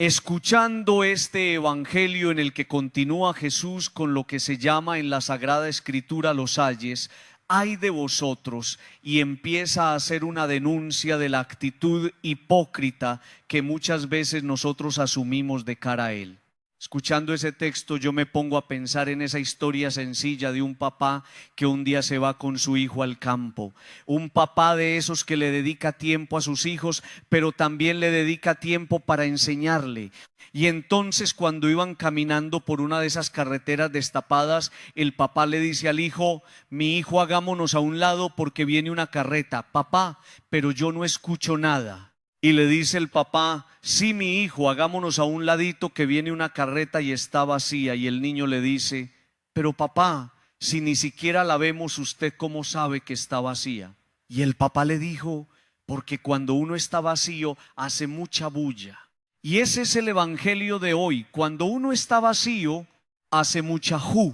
Escuchando este evangelio en el que continúa Jesús con lo que se llama en la Sagrada Escritura los ayes, ay de vosotros, y empieza a hacer una denuncia de la actitud hipócrita que muchas veces nosotros asumimos de cara a Él. Escuchando ese texto yo me pongo a pensar en esa historia sencilla de un papá que un día se va con su hijo al campo. Un papá de esos que le dedica tiempo a sus hijos, pero también le dedica tiempo para enseñarle. Y entonces cuando iban caminando por una de esas carreteras destapadas, el papá le dice al hijo: mi hijo, hagámonos a un lado porque viene una carreta. Papá, pero yo no escucho nada. Y le dice el papá: sí, mi hijo, hagámonos a un ladito que viene una carreta y está vacía. Y el niño le dice: pero papá, si ni siquiera la vemos, ¿usted cómo sabe que está vacía? Y el papá le dijo: porque cuando uno está vacío hace mucha bulla. Y ese es el evangelio de hoy. Cuando uno está vacío hace mucha ju.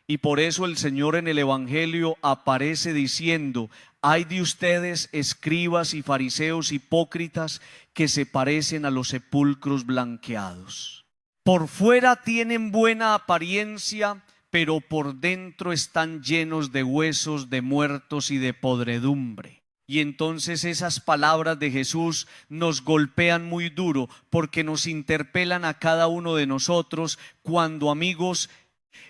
Y por eso el Señor en el evangelio aparece diciendo: ay de ustedes, escribas y fariseos hipócritas, que se parecen a los sepulcros blanqueados. Por fuera tienen buena apariencia, pero por dentro están llenos de huesos, de muertos y de podredumbre. Y entonces esas palabras de Jesús nos golpean muy duro, porque nos interpelan a cada uno de nosotros cuando, amigos,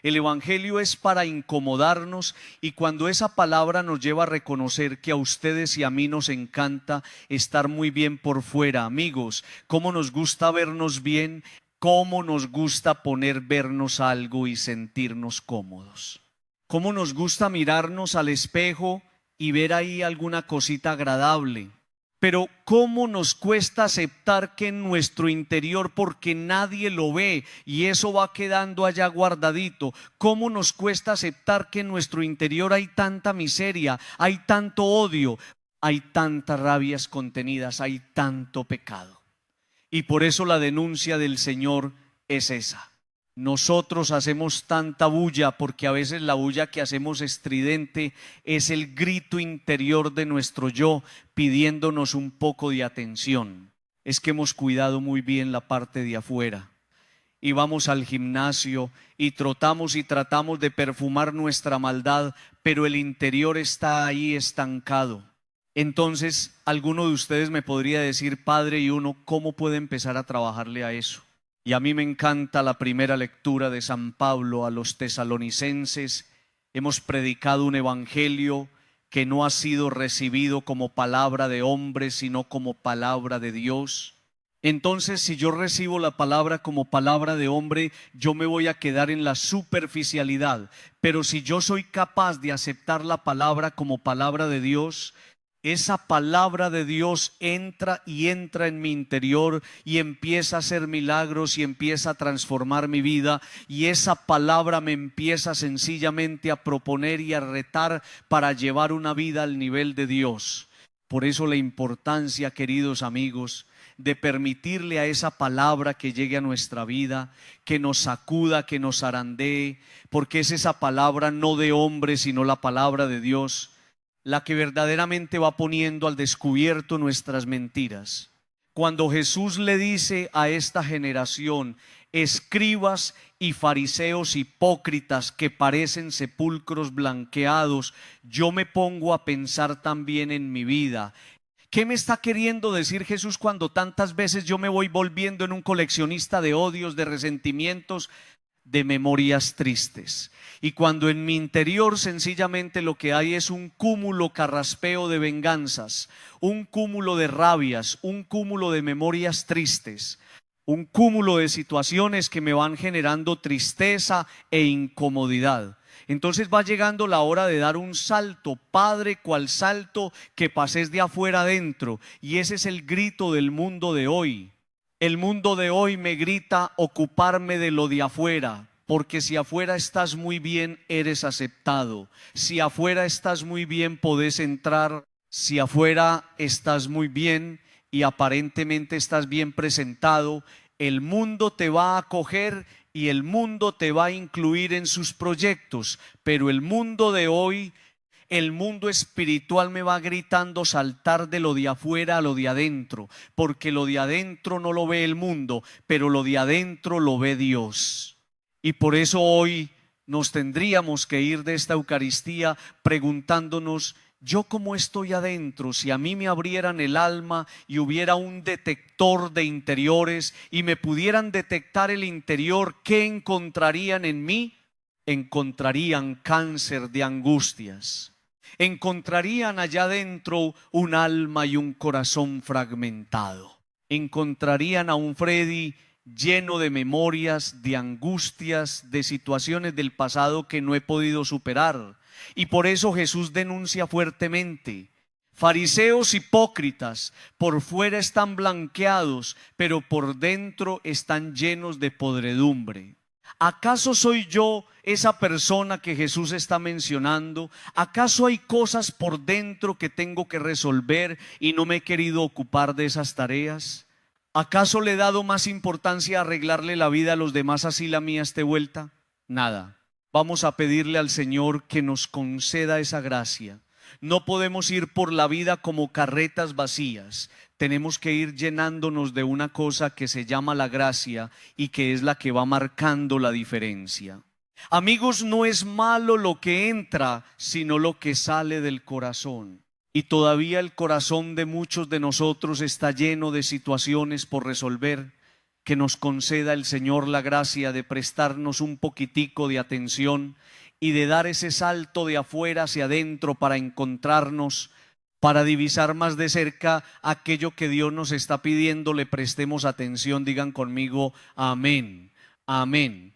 el evangelio es para incomodarnos, y cuando esa palabra nos lleva a reconocer que a ustedes y a mí nos encanta estar muy bien por fuera. Amigos, cómo nos gusta vernos bien, cómo nos gusta vernos algo y sentirnos cómodos. Cómo nos gusta mirarnos al espejo y ver ahí alguna cosita agradable. Pero cómo nos cuesta aceptar que en nuestro interior, porque nadie lo ve y eso va quedando allá guardadito, cómo nos cuesta aceptar que en nuestro interior hay tanta miseria, hay tanto odio, hay tantas rabias contenidas, hay tanto pecado. Y por eso la denuncia del Señor es esa. Nosotros hacemos tanta bulla porque a veces la bulla que hacemos estridente es el grito interior de nuestro yo pidiéndonos un poco de atención. Es que hemos cuidado muy bien la parte de afuera y vamos al gimnasio y trotamos y tratamos de perfumar nuestra maldad, pero el interior está ahí estancado. Entonces, alguno de ustedes me podría decir: padre, y uno, ¿cómo puede empezar a trabajarle a eso? Y a mí me encanta la primera lectura de San Pablo a los tesalonicenses. Hemos predicado un evangelio que no ha sido recibido como palabra de hombre, sino como palabra de Dios. Entonces, si yo recibo la palabra como palabra de hombre, yo me voy a quedar en la superficialidad. Pero si yo soy capaz de aceptar la palabra como palabra de Dios, esa palabra de Dios entra en mi interior y empieza a hacer milagros y empieza a transformar mi vida, y esa palabra me empieza sencillamente a proponer y a retar para llevar una vida al nivel de Dios. Por eso la importancia, queridos amigos, de permitirle a esa palabra que llegue a nuestra vida, que nos sacuda, que nos zarandee, porque es esa palabra no de hombre, sino la palabra de Dios, la que verdaderamente va poniendo al descubierto nuestras mentiras. Cuando Jesús le dice a esta generación: escribas y fariseos hipócritas que parecen sepulcros blanqueados, yo me pongo a pensar también en mi vida. ¿Qué me está queriendo decir Jesús cuando tantas veces yo me voy volviendo en un coleccionista de odios, de resentimientos, de memorias tristes? Y cuando en mi interior sencillamente lo que hay es un cúmulo carraspeo de venganzas, un cúmulo de rabias, un cúmulo de memorias tristes, un cúmulo de situaciones que me van generando tristeza e incomodidad. Entonces va llegando la hora de dar un salto, Padre, cual salto que pases de afuera adentro. Y ese es el grito del mundo de hoy. El mundo de hoy me grita ocuparme de lo de afuera, porque si afuera estás muy bien, eres aceptado. Si afuera estás muy bien, podés entrar. Si afuera estás muy bien y aparentemente estás bien presentado, el mundo te va a acoger y el mundo te va a incluir en sus proyectos. Pero el mundo de hoy el mundo espiritual me va gritando saltar de lo de afuera a lo de adentro, porque lo de adentro no lo ve el mundo, pero lo de adentro lo ve Dios. Y por eso hoy nos tendríamos que ir de esta Eucaristía preguntándonos: ¿yo cómo estoy adentro? Si a mí me abrieran el alma y hubiera un detector de interiores y me pudieran detectar el interior, ¿qué encontrarían en mí? Encontrarían cáncer de angustias. Encontrarían allá adentro un alma y un corazón fragmentado. Encontrarían a un Freddy lleno de memorias, de angustias, de situaciones del pasado que no he podido superar. Y por eso Jesús denuncia fuertemente: fariseos hipócritas, por fuera están blanqueados, pero por dentro están llenos de podredumbre. ¿Acaso soy yo esa persona que Jesús está mencionando? ¿Acaso hay cosas por dentro que tengo que resolver y no me he querido ocupar de esas tareas? ¿Acaso le he dado más importancia a arreglarle la vida a los demás así la mía esté vuelta? Nada. Vamos a pedirle al Señor que nos conceda esa gracia. No podemos ir por la vida como carretas vacías. Tenemos que ir llenándonos de una cosa que se llama la gracia y que es la que va marcando la diferencia. Amigos, no es malo lo que entra, sino lo que sale del corazón. Y todavía el corazón de muchos de nosotros está lleno de situaciones por resolver. Que nos conceda el Señor la gracia de prestarnos un poquitico de atención y de dar ese salto de afuera hacia adentro para encontrarnos, para divisar más de cerca aquello que Dios nos está pidiendo, le prestemos atención. Digan conmigo: amén, amén.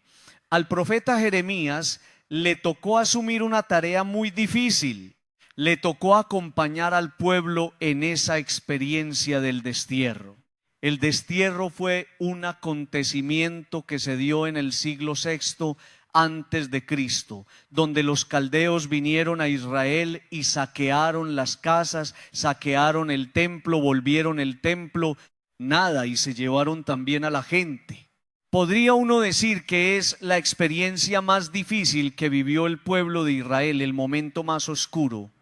Al profeta Jeremías le tocó asumir una tarea muy difícil. Le tocó acompañar al pueblo en esa experiencia del destierro. El destierro fue un acontecimiento que se dio en el siglo VI antes de Cristo, donde los caldeos vinieron a Israel y saquearon las casas, saquearon el templo, volvieron el templo, nada, y se llevaron también a la gente. Podría uno decir que es la experiencia más difícil que vivió el pueblo de Israel, el momento más oscuro.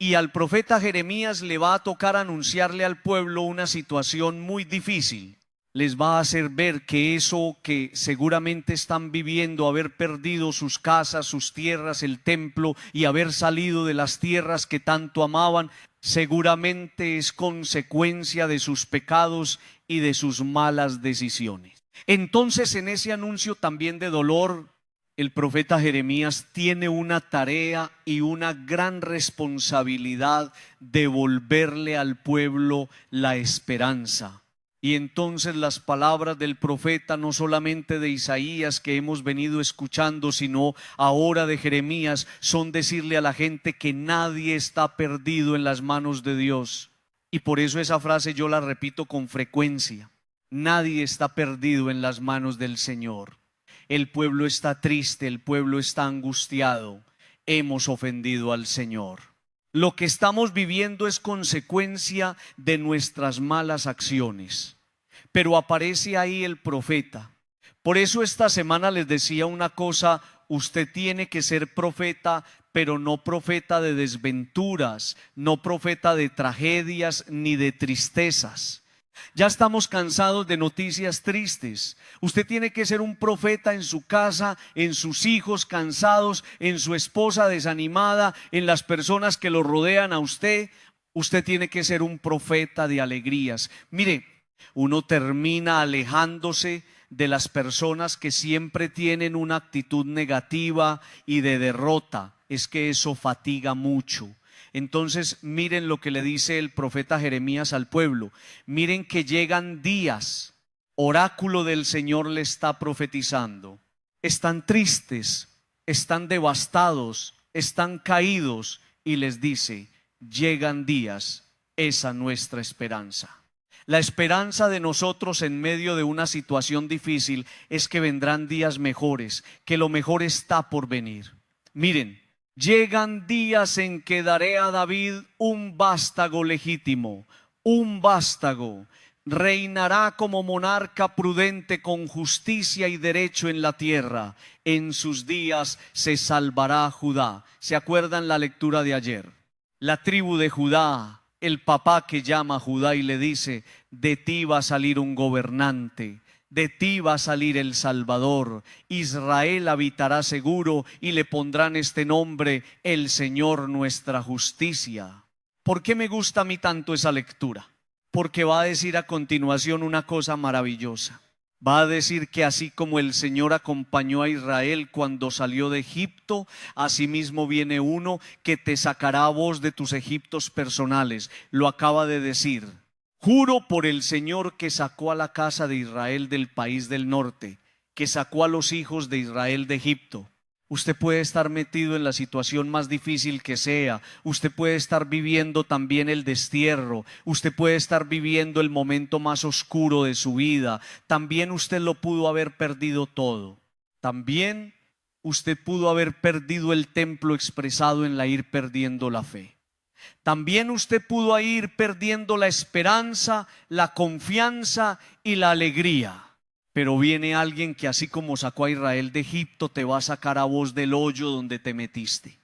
Y al profeta Jeremías le va a tocar anunciarle al pueblo una situación muy difícil. Les va a hacer ver que eso que seguramente están viviendo, haber perdido sus casas, sus tierras, el templo y haber salido de las tierras que tanto amaban, seguramente es consecuencia de sus pecados y de sus malas decisiones. Entonces, en ese anuncio también de dolor, el profeta Jeremías tiene una tarea y una gran responsabilidad: de devolverle al pueblo la esperanza. Y entonces las palabras del profeta, no solamente de Isaías que hemos venido escuchando, sino ahora de Jeremías, son decirle a la gente que nadie está perdido en las manos de Dios. Y por eso esa frase yo la repito con frecuencia: nadie está perdido en las manos del Señor. El pueblo está triste, el pueblo está angustiado. Hemos ofendido al Señor. Lo que estamos viviendo es consecuencia de nuestras malas acciones. Pero aparece ahí el profeta. Por eso esta semana les decía una cosa: usted tiene que ser profeta, pero no profeta de desventuras, no profeta de tragedias ni de tristezas. Ya estamos cansados de noticias tristes. Usted tiene que ser un profeta en su casa, en sus hijos cansados, en su esposa desanimada, en las personas que lo rodean a usted. Usted tiene que ser un profeta de alegrías. Mire, uno termina alejándose de las personas que siempre tienen una actitud negativa y de derrota. Es que eso fatiga mucho. Entonces miren lo que le dice el profeta Jeremías al pueblo. Miren que llegan días, oráculo del Señor le está profetizando. Están tristes, están devastados, están caídos, y les dice: llegan días, esa nuestra esperanza. La esperanza de nosotros en medio de una situación difícil es que vendrán días mejores, que lo mejor está por venir. Miren, llegan días en que daré a David un vástago legítimo, un vástago. reinará como monarca prudente con justicia y derecho en la tierra. En sus días se salvará Judá. ¿Se acuerdan la lectura de ayer? La tribu de Judá, el papá que llama a Judá y le dice: de ti va a salir un gobernante, de ti va a salir el Salvador. Israel habitará seguro y le pondrán este nombre: el Señor nuestra justicia. ¿Por qué me gusta a mí tanto esa lectura? Porque va a decir a continuación una cosa maravillosa. Va a decir que así como el Señor acompañó a Israel cuando salió de Egipto, asimismo viene uno que te sacará a vos de tus Egiptos personales. Lo acaba de decir. Juro por el Señor que sacó a la casa de Israel del país del norte, que sacó a los hijos de Israel de Egipto. Usted puede estar metido en la situación más difícil que sea. Usted puede estar viviendo también el destierro. Usted puede estar viviendo el momento más oscuro de su vida. También usted lo pudo haber perdido todo. También usted pudo haber perdido el templo expresado en la ir perdiendo la fe. También usted pudo ir perdiendo la esperanza, la confianza y la alegría. Pero viene alguien que, así como sacó a Israel de Egipto, te va a sacar a vos del hoyo donde te metiste.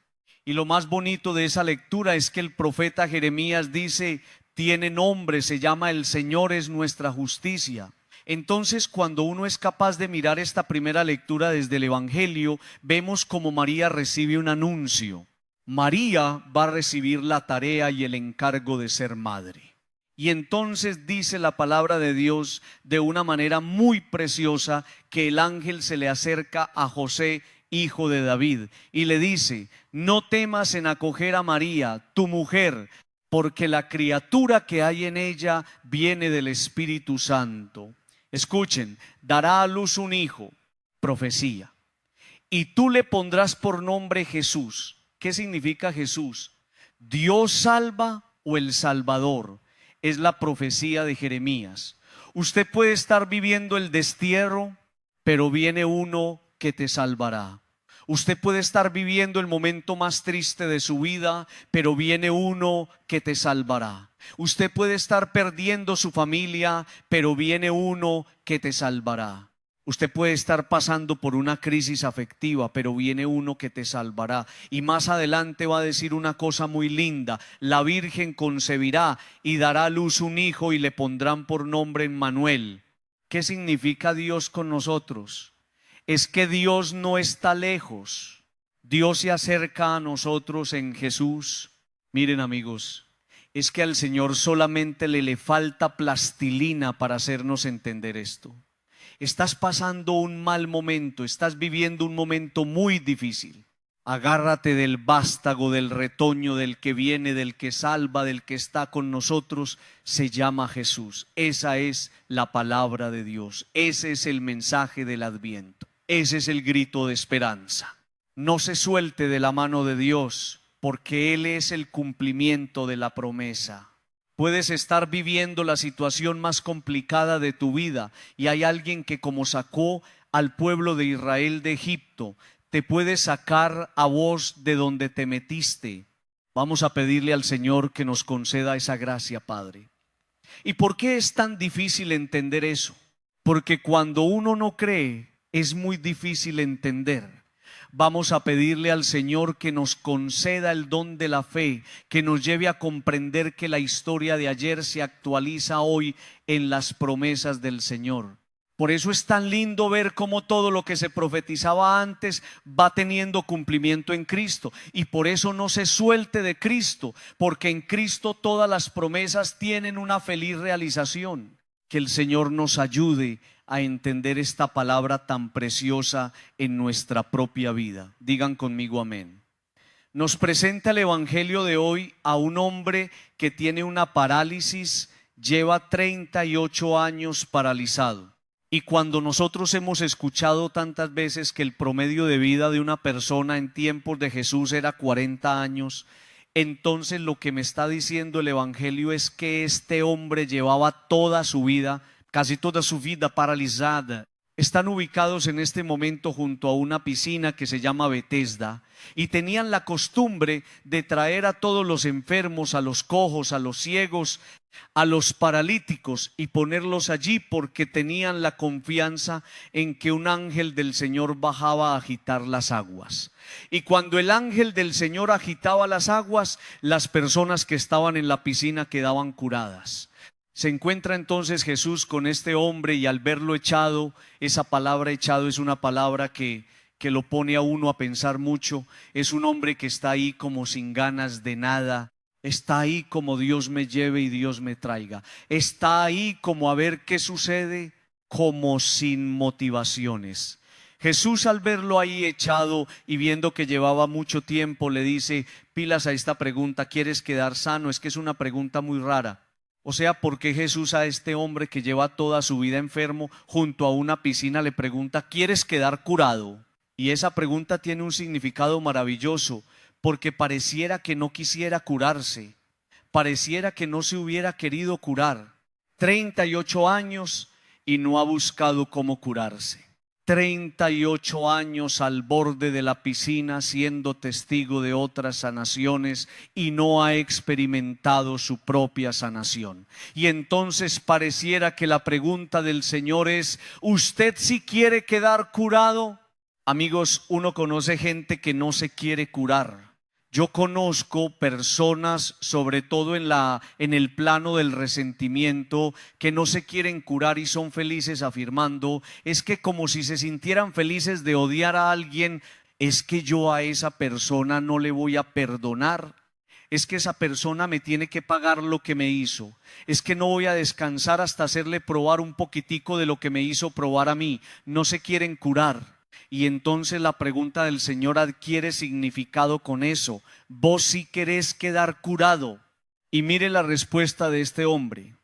Y lo más bonito de esa lectura es que el profeta Jeremías dice: tiene nombre, se llama El Señor es nuestra justicia. Entonces, cuando uno es capaz de mirar esta primera lectura desde el Evangelio, vemos como María recibe un anuncio. María va a recibir la tarea y el encargo de ser madre. Y entonces dice la palabra de Dios de una manera muy preciosa que el ángel se le acerca a José, hijo de David, y le dice: no temas en acoger a María, tu mujer, porque la criatura que hay en ella viene del Espíritu Santo. Escuchen: dará a luz un hijo, profecía, y tú le pondrás por nombre Jesús. ¿Qué significa Jesús? Dios salva o el Salvador. Es la profecía de Jeremías. Usted puede estar viviendo el destierro, pero viene uno que te salvará. Usted puede estar viviendo el momento más triste de su vida, pero viene uno que te salvará. Usted puede estar perdiendo su familia, pero viene uno que te salvará. Usted puede estar pasando por una crisis afectiva, pero viene uno que te salvará. Y más adelante va a decir una cosa muy linda: la Virgen concebirá y dará a luz un hijo y le pondrán por nombre Emmanuel. ¿Qué significa Dios con nosotros? Es que Dios no está lejos. Dios se acerca a nosotros en Jesús. Miren, amigos, es que al Señor solamente le falta plastilina para hacernos entender esto. Estás pasando un mal momento, estás viviendo un momento muy difícil. Agárrate del vástago, del retoño, del que viene, del que salva, del que está con nosotros. Se llama Jesús. Esa es la palabra de Dios. Ese es el mensaje del Adviento. Ese es el grito de esperanza. No se suelte de la mano de Dios, porque Él es el cumplimiento de la promesa. Puedes estar viviendo la situación más complicada de tu vida y hay alguien que, como sacó al pueblo de Israel de Egipto, te puede sacar a vos de donde te metiste. Vamos a pedirle al Señor que nos conceda esa gracia, Padre. ¿Y por qué es tan difícil entender eso? Porque cuando uno no cree, es muy difícil entender. Vamos a pedirle al Señor que nos conceda el don de la fe, que nos lleve a comprender que la historia de ayer se actualiza hoy en las promesas del Señor. Por eso es tan lindo ver cómo todo lo que se profetizaba antes va teniendo cumplimiento en Cristo. Y por eso no se suelte de Cristo, porque en Cristo todas las promesas tienen una feliz realización. Que el Señor nos ayude a entender esta palabra tan preciosa en nuestra propia vida. Digan conmigo amén. Nos presenta el Evangelio de hoy a un hombre que tiene una parálisis, lleva 38 años paralizado. Y cuando nosotros hemos escuchado tantas veces que el promedio de vida de una persona en tiempos de Jesús era 40 años, entonces lo que me está diciendo el Evangelio es que este hombre llevaba toda su vida, casi toda su vida paralizada. Están ubicados en este momento junto a una piscina que se llama Betesda, y tenían la costumbre de traer a todos los enfermos, a los cojos, a los ciegos, a los paralíticos, y ponerlos allí porque tenían la confianza en que un ángel del Señor bajaba a agitar las aguas. Y cuando el ángel del Señor agitaba las aguas, las personas que estaban en la piscina quedaban curadas. Se encuentra entonces Jesús con este hombre, y al verlo echado, esa palabra echado es una palabra que lo pone a uno a pensar mucho. Es un hombre que está ahí como sin ganas de nada, está ahí como Dios me lleve y Dios me traiga, está ahí como a ver qué sucede, como sin motivaciones. Jesús, al verlo ahí echado y viendo que llevaba mucho tiempo, le dice: pilas a esta pregunta, ¿quieres quedar sano? Es que es una pregunta muy rara. O sea, ¿por qué Jesús a este hombre que lleva toda su vida enfermo junto a una piscina le pregunta: ¿quieres quedar curado? Y esa pregunta tiene un significado maravilloso, porque pareciera que no quisiera curarse, pareciera que no se hubiera querido curar. 38 años y no ha buscado cómo curarse. 38 años al borde de la piscina siendo testigo de otras sanaciones y no ha experimentado su propia sanación. Y entonces pareciera que la pregunta del Señor es: ¿usted sí quiere quedar curado? Amigos, uno conoce gente que no se quiere curar. Yo conozco personas, sobre todo en el plano del resentimiento, que no se quieren curar y son felices afirmando: es que como si se sintieran felices de odiar a alguien, es que yo a esa persona no le voy a perdonar, es que esa persona me tiene que pagar lo que me hizo, es que no voy a descansar hasta hacerle probar un poquitico de lo que me hizo probar a mí. No se quieren curar. Y entonces la pregunta del Señor adquiere significado con eso: ¿vos sí querés quedar curado? Y mire la respuesta de este hombre: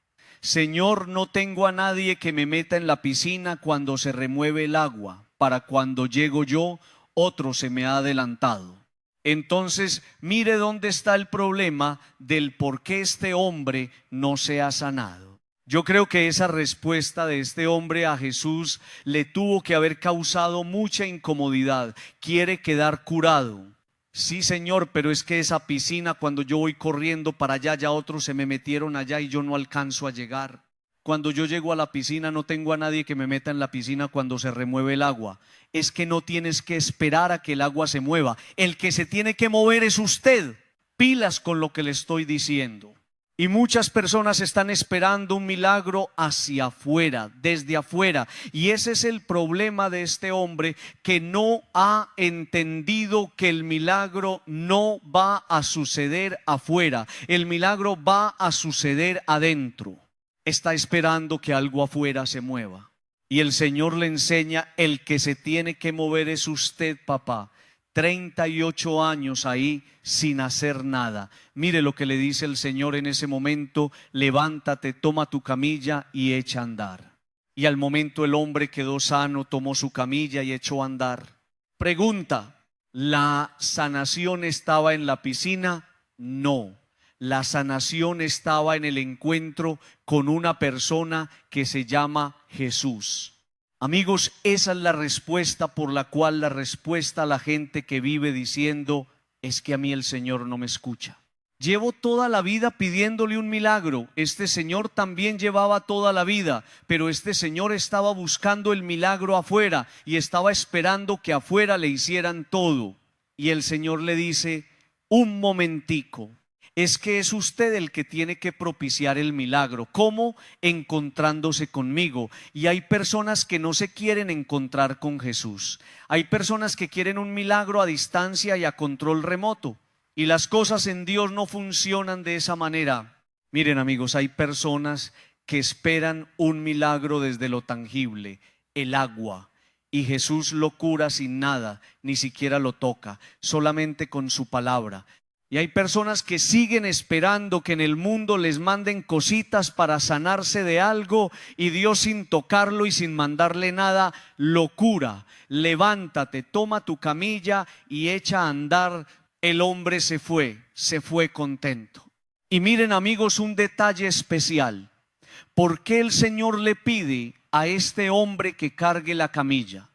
Señor, no tengo a nadie que me meta en la piscina cuando se remueve el agua. Para cuando llego yo, otro se me ha adelantado. Entonces, mire dónde está el problema del por qué este hombre no se ha sanado. Yo creo que esa respuesta de este hombre a Jesús le tuvo que haber causado mucha incomodidad. Quiere quedar curado. Sí, Señor, pero es que esa piscina, cuando yo voy corriendo para allá, ya otros se me metieron allá y yo no alcanzo a llegar. Cuando yo llego a la piscina no tengo a nadie que me meta en la piscina cuando se remueve el agua. Es que no tienes que esperar a que el agua se mueva. El que se tiene que mover es usted. Pilas con lo que le estoy diciendo. Y muchas personas están esperando un milagro hacia afuera, desde afuera. Y ese es el problema de este hombre, que no ha entendido que el milagro no va a suceder afuera. El milagro va a suceder adentro. Está esperando que algo afuera se mueva. Y el Señor le enseña: el que se tiene que mover es usted, papá. 38 años ahí sin hacer nada. Mire lo que le dice el Señor en ese momento: levántate, toma tu camilla y echa a andar. Y al momento el hombre quedó sano, tomó su camilla y echó a andar. Pregunta: ¿la sanación estaba en la piscina? No. La sanación estaba en el encuentro con una persona que se llama Jesús. Amigos, esa es la respuesta por la cual la respuesta a la gente que vive diciendo: es que a mí el Señor no me escucha. Llevo toda la vida pidiéndole un milagro. Este señor también llevaba toda la vida, pero este señor estaba buscando el milagro afuera y estaba esperando que afuera le hicieran todo. Y el Señor le dice: un momentico. Es que es usted el que tiene que propiciar el milagro. ¿Cómo? Encontrándose conmigo. Y hay personas que no se quieren encontrar con Jesús. Hay personas que quieren un milagro a distancia y a control remoto. Y las cosas en Dios no funcionan de esa manera. Miren, amigos, hay personas que esperan un milagro desde lo tangible, el agua. Y Jesús lo cura sin nada, ni siquiera lo toca, solamente con su palabra. Y hay personas que siguen esperando que en el mundo les manden cositas para sanarse de algo, y Dios, sin tocarlo y sin mandarle nada, lo cura. Levántate, toma tu camilla y echa a andar. El hombre se fue contento. Y miren, amigos, un detalle especial. ¿Por qué el Señor le pide a este hombre que cargue la camilla.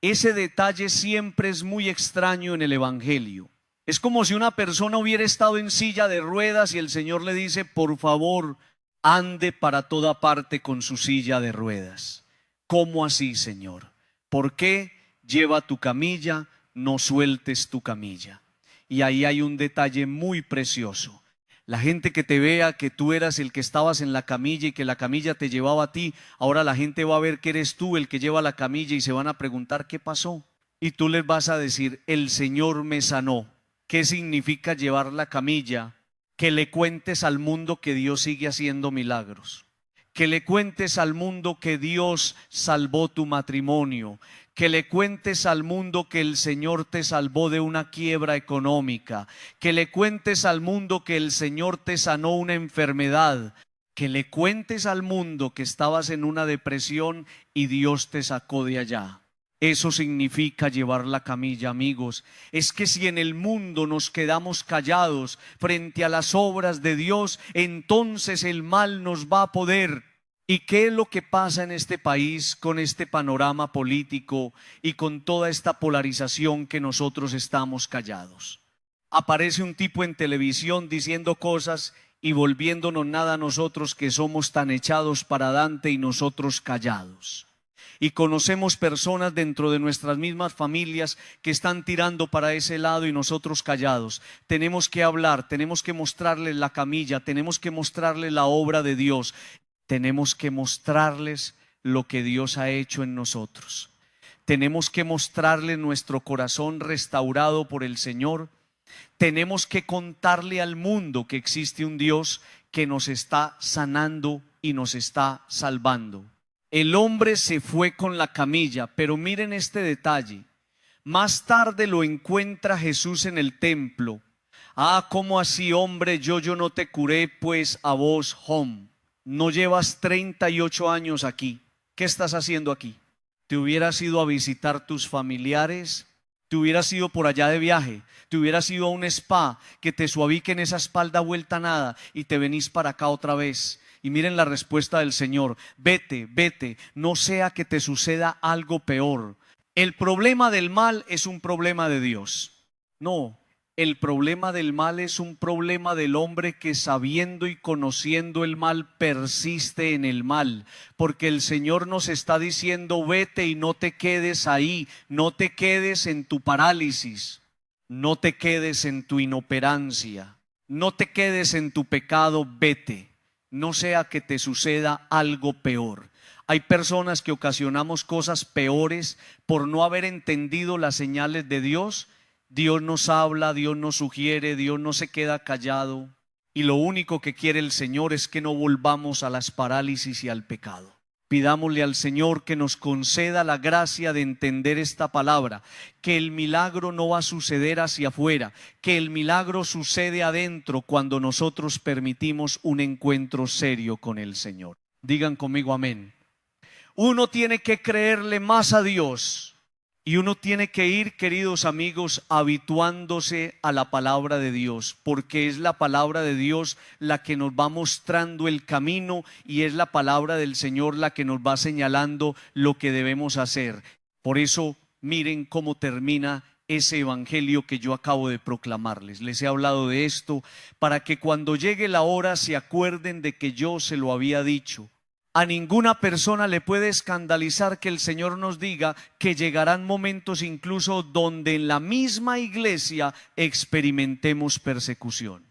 Ese detalle siempre es muy extraño en el Evangelio. Es como si una persona hubiera estado en silla de ruedas y el Señor le dice: por favor, ande para toda parte con su silla de ruedas. ¿Cómo así, Señor? ¿Por qué? Lleva tu camilla, no sueltes tu camilla. Y ahí hay un detalle muy precioso. La gente que te vea que tú eras el que estabas en la camilla y que la camilla te llevaba a ti, ahora la gente va a ver que eres tú el que lleva la camilla y se van a preguntar qué pasó. Y tú les vas a decir: el Señor me sanó. ¿Qué significa llevar la camilla? Que le cuentes al mundo que Dios sigue haciendo milagros. Que le cuentes al mundo que Dios salvó tu matrimonio. Que le cuentes al mundo que el Señor te salvó de una quiebra económica. Que le cuentes al mundo que el Señor te sanó una enfermedad. Que le cuentes al mundo que estabas en una depresión y Dios te sacó de allá. Eso significa llevar la camilla, amigos. Es que si en el mundo nos quedamos callados frente a las obras de Dios, entonces el mal nos va a poder. ¿Y qué es lo que pasa en este país con este panorama político y con toda esta polarización que nosotros estamos callados? Aparece un tipo en televisión diciendo cosas y volviéndonos nada a nosotros que somos tan echados para adelante y nosotros callados. Y conocemos personas dentro de nuestras mismas familias que están tirando para ese lado y nosotros callados. Tenemos que hablar, tenemos que mostrarles la camilla, tenemos que mostrarles la obra de Dios, tenemos que mostrarles lo que Dios ha hecho en nosotros. Tenemos que mostrarles nuestro corazón restaurado por el Señor. Tenemos que contarle al mundo que existe un Dios que nos está sanando y nos está salvando. El hombre se fue con la camilla, pero miren este detalle. Más tarde lo encuentra Jesús en el templo. Ah, ¿cómo así, hombre? Yo no te curé, pues a vos, hom. No llevas 38 años aquí. ¿Qué estás haciendo aquí? ¿Te hubieras ido a visitar tus familiares? ¿Te hubieras ido por allá de viaje? ¿Te hubieras ido a un spa que te suaviquen esa espalda vuelta a nada y te venís para acá otra vez? Y miren la respuesta del Señor: vete, vete, no sea que te suceda algo peor. El problema del mal es un problema de Dios. No, el problema del mal es un problema del hombre que, sabiendo y conociendo el mal, persiste en el mal. Porque el Señor nos está diciendo: vete y no te quedes ahí, no te quedes en tu parálisis, no te quedes en tu inoperancia, no te quedes en tu pecado, vete. No sea que te suceda algo peor. Hay personas que ocasionamos cosas peores por no haber entendido las señales de Dios. Dios nos habla, Dios nos sugiere, Dios no se queda callado. Y lo único que quiere el Señor es que no volvamos a las parálisis y al pecado. Pidámosle al Señor que nos conceda la gracia de entender esta palabra, que el milagro no va a suceder hacia afuera, que el milagro sucede adentro cuando nosotros permitimos un encuentro serio con el Señor. Digan conmigo amén. Uno tiene que creerle más a Dios. Y uno tiene que ir, queridos amigos, habituándose a la palabra de Dios, porque es la palabra de Dios la que nos va mostrando el camino y es la palabra del Señor la que nos va señalando lo que debemos hacer. Por eso, miren cómo termina ese evangelio que yo acabo de proclamarles. Les he hablado de esto para que cuando llegue la hora se acuerden de que yo se lo había dicho. A ninguna persona le puede escandalizar que el Señor nos diga que llegarán momentos incluso donde en la misma iglesia experimentemos persecución.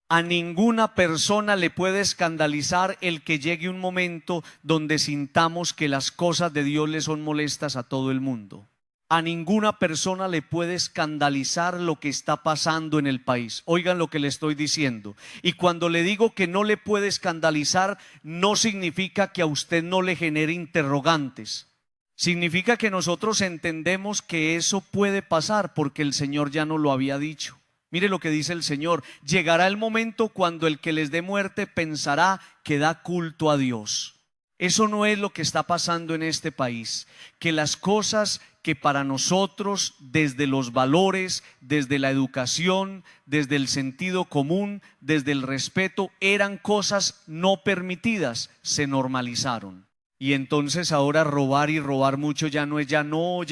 A ninguna persona le puede escandalizar el que llegue un momento donde sintamos que las cosas de Dios le son molestas a todo el mundo. A ninguna persona le puede escandalizar lo que está pasando en el país. Oigan lo que le estoy diciendo. Y cuando le digo que no le puede escandalizar, no significa que a usted no le genere interrogantes. Significa que nosotros entendemos que eso puede pasar porque el Señor ya nos lo había dicho. Mire lo que dice el Señor: llegará el momento cuando el que les dé muerte pensará que da culto a Dios. Eso no es lo que está pasando en este país. Que las cosas que para nosotros, desde los valores, desde la educación, desde el sentido común, desde el respeto, eran cosas no permitidas, se normalizaron. Y entonces ahora robar y robar mucho ya no es, ya no,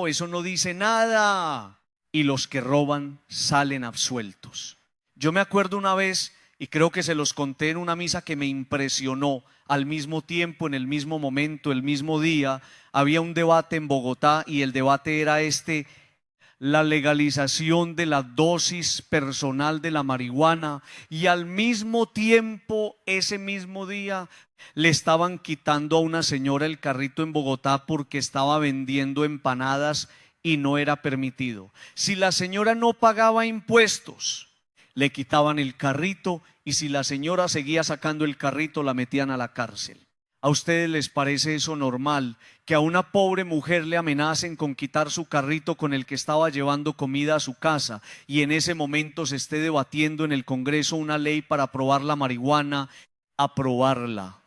eso no dice nada. Y los que roban salen absueltos. Yo me acuerdo una vez, y creo que se los conté en una misa que me impresionó, al mismo tiempo, en el mismo momento, el mismo día, había un debate en Bogotá y el debate era la legalización de la dosis personal de la marihuana, y al mismo tiempo, ese mismo día, le estaban quitando a una señora el carrito en Bogotá porque estaba vendiendo empanadas y no era permitido. Si la señora no pagaba impuestos, le quitaban el carrito, y si la señora seguía sacando el carrito, la metían a la cárcel. ¿A ustedes les parece eso normal? Que a una pobre mujer le amenacen con quitar su carrito con el que estaba llevando comida a su casa, y en ese momento se esté debatiendo en el Congreso una ley para aprobar la marihuana, aprobarla.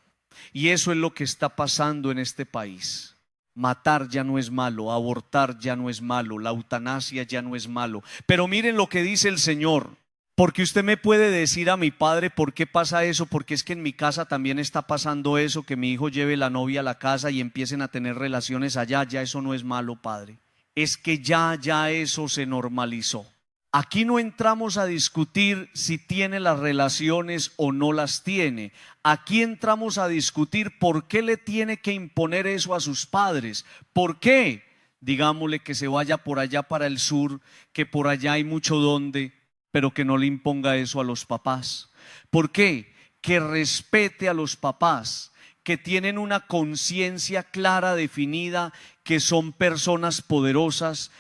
Y eso es lo que está pasando en este país. Matar ya no es malo, abortar ya no es malo, la eutanasia ya no es malo. Pero miren lo que dice el Señor. Porque usted me puede decir a mi padre por qué pasa eso, porque es que en mi casa también está pasando eso, que mi hijo lleve la novia a la casa y empiecen a tener relaciones allá. Ya eso no es malo, padre. Es que ya eso se normalizó. Aquí no entramos a discutir si tiene las relaciones o no las tiene. Aquí entramos a discutir por qué le tiene que imponer eso a sus padres. ¿Por qué? Digámosle que se vaya por allá para el sur, que por allá hay mucho donde, pero que no le imponga eso a los papás. ¿Por qué? Que respete a los papás, que tienen una conciencia clara, definida, que son personas poderosas.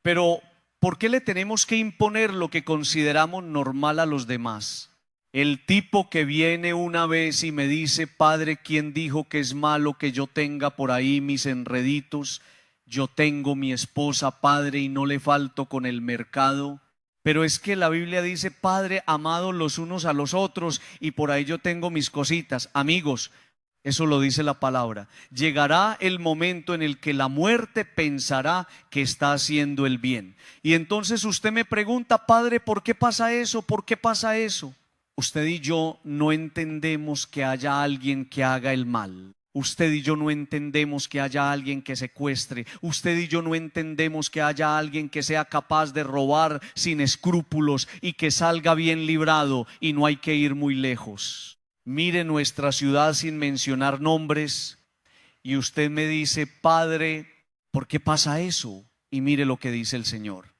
Pero ¿por qué le tenemos que imponer lo que consideramos normal a los demás? El tipo que viene una vez y me dice: padre, ¿quién dijo que es malo que yo tenga por ahí mis enreditos? Yo tengo mi esposa, padre, y no le falto con el mercado. Pero es que la Biblia dice: padre, amados los unos a los otros, y por ahí yo tengo mis cositas. Amigos, eso lo dice la palabra. Llegará el momento en el que la muerte pensará que está haciendo el bien. Y entonces usted me pregunta: padre, ¿por qué pasa eso? ¿Por qué pasa eso? Usted y yo no entendemos que haya alguien que haga el mal. Usted y yo no entendemos que haya alguien que secuestre. Usted y yo no entendemos que haya alguien que sea capaz de robar sin escrúpulos y que salga bien librado, y no hay que ir muy lejos. Mire nuestra ciudad sin mencionar nombres, y usted me dice: padre, ¿por qué pasa eso? Y mire lo que dice el Señor: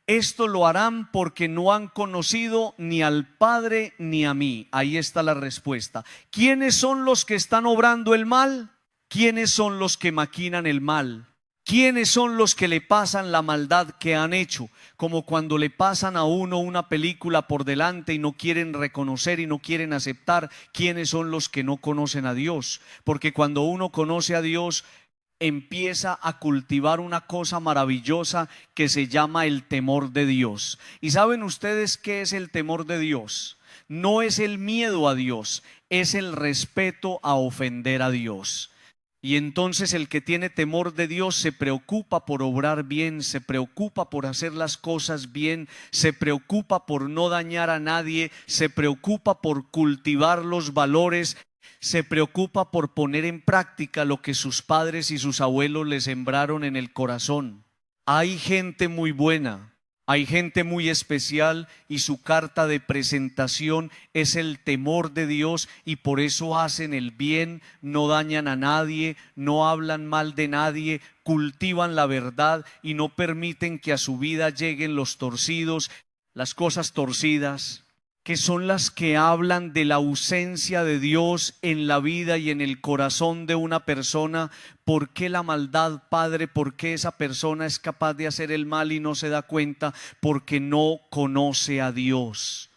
esto lo harán porque no han conocido ni al Padre ni a mí. Ahí está la respuesta. ¿Quiénes son los que están obrando el mal? ¿Quiénes son los que maquinan el mal? ¿Quiénes son los que le pasan la maldad que han hecho? Como cuando le pasan a uno una película por delante y no quieren reconocer y no quieren aceptar. ¿Quiénes son los que no conocen a Dios? Porque cuando uno conoce a Dios, empieza a cultivar una cosa maravillosa que se llama el temor de Dios. ¿Y saben ustedes qué es el temor de Dios? No es el miedo a Dios, es el respeto a ofender a Dios. Y entonces el que tiene temor de Dios se preocupa por obrar bien, se preocupa por hacer las cosas bien, se preocupa por no dañar a nadie, se preocupa por cultivar los valores, se preocupa por poner en práctica lo que sus padres y sus abuelos le sembraron en el corazón. Hay gente muy buena, hay gente muy especial, y su carta de presentación es el temor de Dios, y por eso hacen el bien, no dañan a nadie, no hablan mal de nadie, cultivan la verdad y no permiten que a su vida lleguen los torcidos, las cosas torcidas, que son las que hablan de la ausencia de Dios en la vida y en el corazón de una persona. ¿Por qué la maldad, Padre? ¿Por qué esa persona es capaz de hacer el mal y no se da cuenta? Porque no conoce a Dios.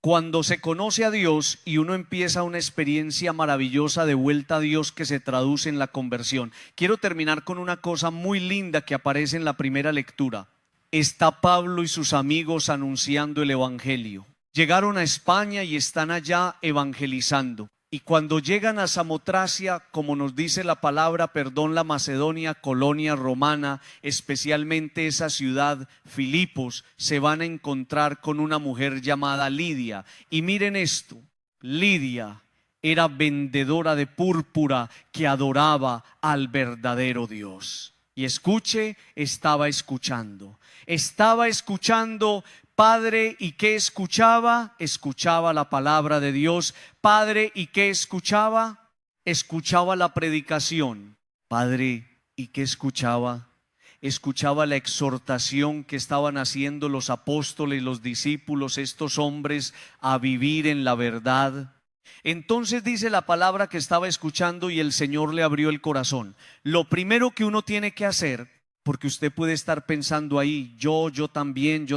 Cuando se conoce a Dios y uno empieza una experiencia maravillosa de vuelta a Dios que se traduce en la conversión. Quiero terminar con una cosa muy linda que aparece en la primera lectura. Está Pablo y sus amigos anunciando el evangelio. Llegaron a España y están allá evangelizando. Y cuando llegan a Samotracia, como nos dice la palabra, la Macedonia, colonia romana, especialmente esa ciudad, Filipos, se van a encontrar con una mujer llamada Lidia. Y miren esto: Lidia era vendedora de púrpura que adoraba al verdadero Dios. Y escuche, estaba escuchando. Estaba escuchando, Padre, ¿y qué escuchaba? Escuchaba la palabra de Dios. Padre, ¿y qué escuchaba? Escuchaba la predicación. Padre, ¿y qué escuchaba? Escuchaba la exhortación que estaban haciendo los apóstoles, los discípulos, estos hombres a vivir en la verdad. Entonces dice la palabra que estaba escuchando y el Señor le abrió el corazón. Lo primero que uno tiene que hacer, porque usted puede estar pensando ahí, yo también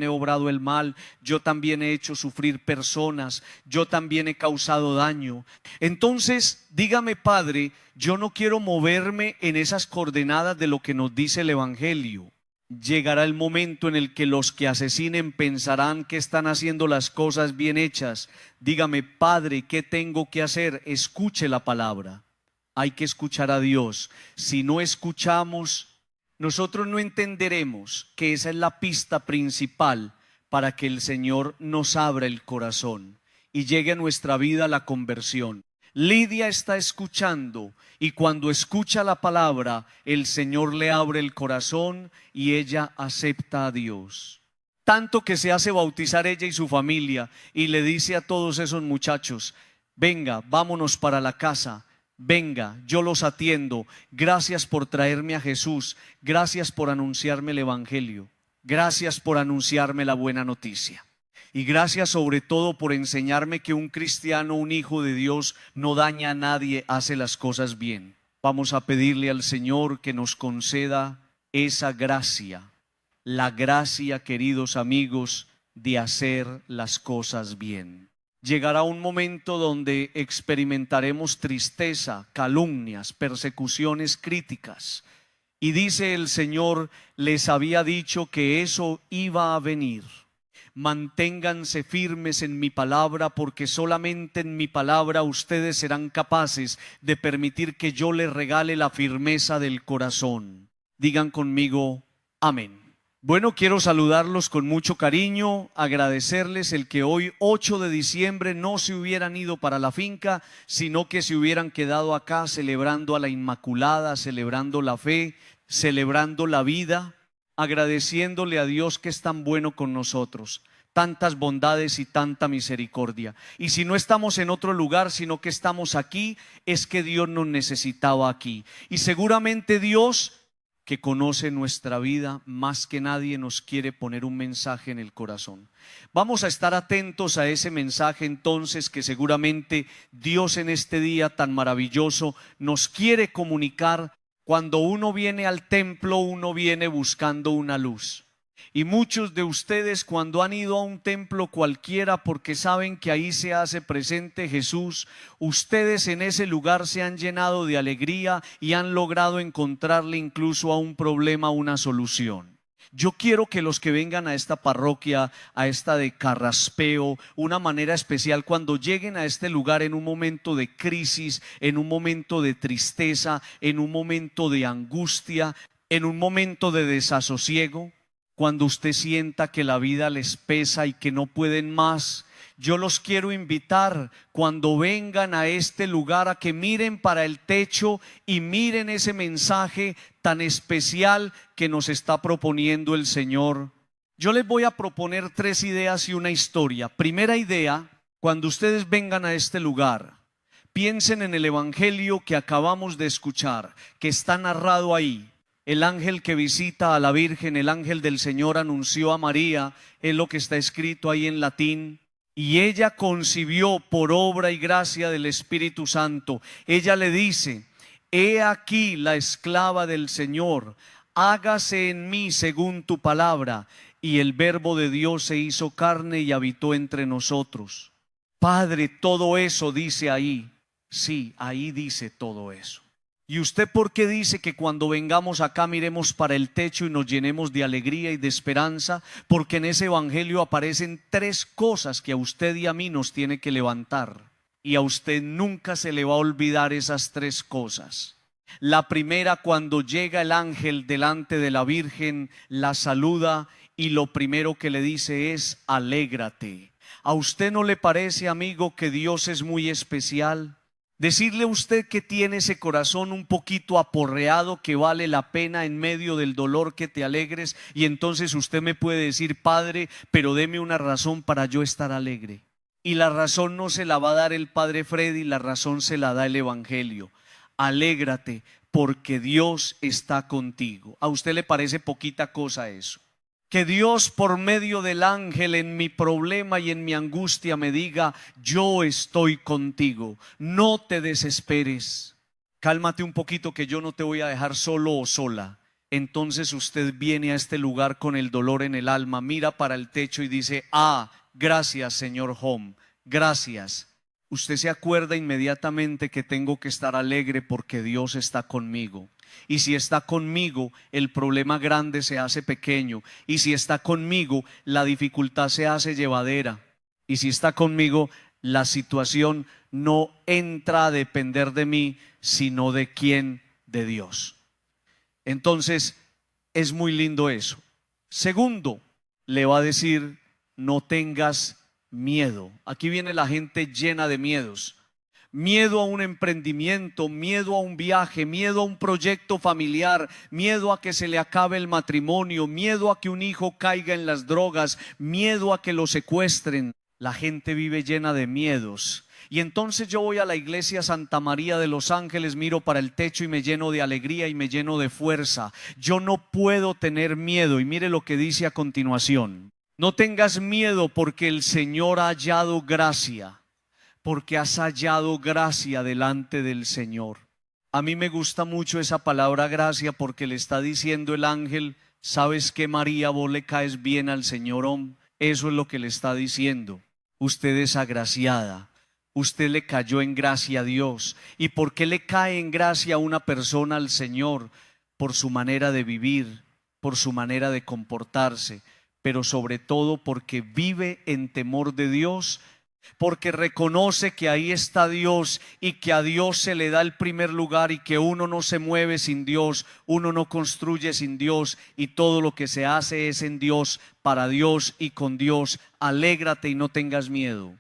he obrado el mal, yo también he hecho sufrir personas, yo también he causado daño. Entonces, dígame, Padre, yo no quiero moverme en esas coordenadas de lo que nos dice el Evangelio. Llegará el momento en el que los que asesinen pensarán que están haciendo las cosas bien hechas. Dígame, Padre, ¿qué tengo que hacer? Escuche la palabra. Hay que escuchar a Dios. Si no escuchamos, nosotros no entenderemos que esa es la pista principal para que el Señor nos abra el corazón y llegue a nuestra vida la conversión. Lidia está escuchando y cuando escucha la palabra, el Señor le abre el corazón y ella acepta a Dios. Tanto que se hace bautizar ella y su familia y le dice a todos esos muchachos, venga, vámonos para la casa. Venga, yo los atiendo. Gracias por traerme a Jesús. Gracias por anunciarme el Evangelio. Gracias por anunciarme la buena noticia. Y gracias sobre todo por enseñarme que un cristiano, un hijo de Dios, no daña a nadie, hace las cosas bien. Vamos a pedirle al Señor que nos conceda esa gracia. La gracia, queridos amigos, de hacer las cosas bien. Llegará un momento donde experimentaremos tristeza, calumnias, persecuciones, críticas. Y dice el Señor, les había dicho que eso iba a venir. Manténganse firmes en mi palabra, porque solamente en mi palabra ustedes serán capaces de permitir que yo les regale la firmeza del corazón. Digan conmigo, amén. Bueno, quiero saludarlos con mucho cariño, agradecerles el que hoy 8 de diciembre no se hubieran ido para la finca, sino que se hubieran quedado acá celebrando a la Inmaculada, celebrando la fe, celebrando la vida, agradeciéndole a Dios que es tan bueno con nosotros, tantas bondades y tanta misericordia. Y si no estamos en otro lugar, sino que estamos aquí, es que Dios nos necesitaba aquí. Y seguramente Dios, que conoce nuestra vida más que nadie, nos quiere poner un mensaje en el corazón. Vamos a estar atentos a ese mensaje entonces, que seguramente Dios en este día tan maravilloso nos quiere comunicar. Cuando uno viene al templo, uno viene buscando una luz. Y muchos de ustedes, cuando han ido a un templo cualquiera porque saben que ahí se hace presente Jesús, ustedes en ese lugar se han llenado de alegría y han logrado encontrarle incluso a un problema una solución. Yo quiero que los que vengan a esta parroquia, a esta de Carraspeo, una manera especial, cuando lleguen a este lugar en un momento de crisis, en un momento de tristeza, en un momento de angustia, en un momento de desasosiego, cuando usted sienta que la vida les pesa y que no pueden más, yo los quiero invitar cuando vengan a este lugar a que miren para el techo y miren ese mensaje tan especial que nos está proponiendo el Señor. Yo les voy a proponer 3 ideas y una historia. Primera idea, cuando ustedes vengan a este lugar, piensen en el Evangelio que acabamos de escuchar, que está narrado ahí. El ángel que visita a la Virgen, el ángel del Señor anunció a María, es lo que está escrito ahí en latín. Y ella concibió por obra y gracia del Espíritu Santo. Ella le dice, he aquí la esclava del Señor, hágase en mí según tu palabra. Y el Verbo de Dios se hizo carne y habitó entre nosotros. Padre, todo eso dice ahí. Sí, ahí dice todo eso. ¿Y usted por qué dice que cuando vengamos acá miremos para el techo y nos llenemos de alegría y de esperanza? Porque en ese evangelio aparecen 3 cosas que a usted y a mí nos tiene que levantar. Y a usted nunca se le va a olvidar esas 3 cosas. La primera, cuando llega el ángel delante de la Virgen, la saluda y lo primero que le dice es: alégrate. ¿A usted no le parece, amigo, que Dios es muy especial? Decirle a usted que tiene ese corazón un poquito aporreado, que vale la pena en medio del dolor que te alegres, y entonces usted me puede decir: Padre, pero deme una razón para yo estar alegre. Y la razón no se la va a dar el Padre Freddy, la razón se la da el Evangelio. Alégrate porque Dios está contigo. ¿A usted le parece poquita cosa eso? Que Dios por medio del ángel en mi problema y en mi angustia me diga: yo estoy contigo, no te desesperes, cálmate un poquito que yo no te voy a dejar solo o sola. Entonces usted viene a este lugar con el dolor en el alma, mira para el techo y dice: ah, gracias Señor Hom, gracias. Usted se acuerda inmediatamente que tengo que estar alegre porque Dios está conmigo. Y si está conmigo, el problema grande se hace pequeño. Y si está conmigo, la dificultad se hace llevadera. Y si está conmigo, la situación no entra a depender de mí, sino de quién, de Dios. Entonces, es muy lindo eso. Segundo, le va a decir: no tengas miedo. Aquí viene la gente llena de miedos. Miedo a un emprendimiento, miedo a un viaje, miedo a un proyecto familiar, miedo a que se le acabe el matrimonio, miedo a que un hijo caiga en las drogas, miedo a que lo secuestren. La gente vive llena de miedos. Y entonces yo voy a la iglesia Santa María de los Ángeles, miro para el techo y me lleno de alegría y me lleno de fuerza. Yo no puedo tener miedo. Y mire lo que dice a continuación: no tengas miedo porque el Señor ha hallado gracia. Porque has hallado gracia delante del Señor. A mí me gusta mucho esa palabra gracia, porque le está diciendo el ángel: ¿sabes qué, María? Vos le caes bien al Señor. Eso es lo que le está diciendo. Usted es agraciada. Usted le cayó en gracia a Dios. ¿Y por qué le cae en gracia a una persona al Señor? Por su manera de vivir, por su manera de comportarse, pero sobre todo porque vive en temor de Dios, porque reconoce que ahí está Dios y que a Dios se le da el primer lugar, y que uno no se mueve sin Dios, uno no construye sin Dios, y todo lo que se hace es en Dios, para Dios y con Dios. Alégrate y no tengas miedo.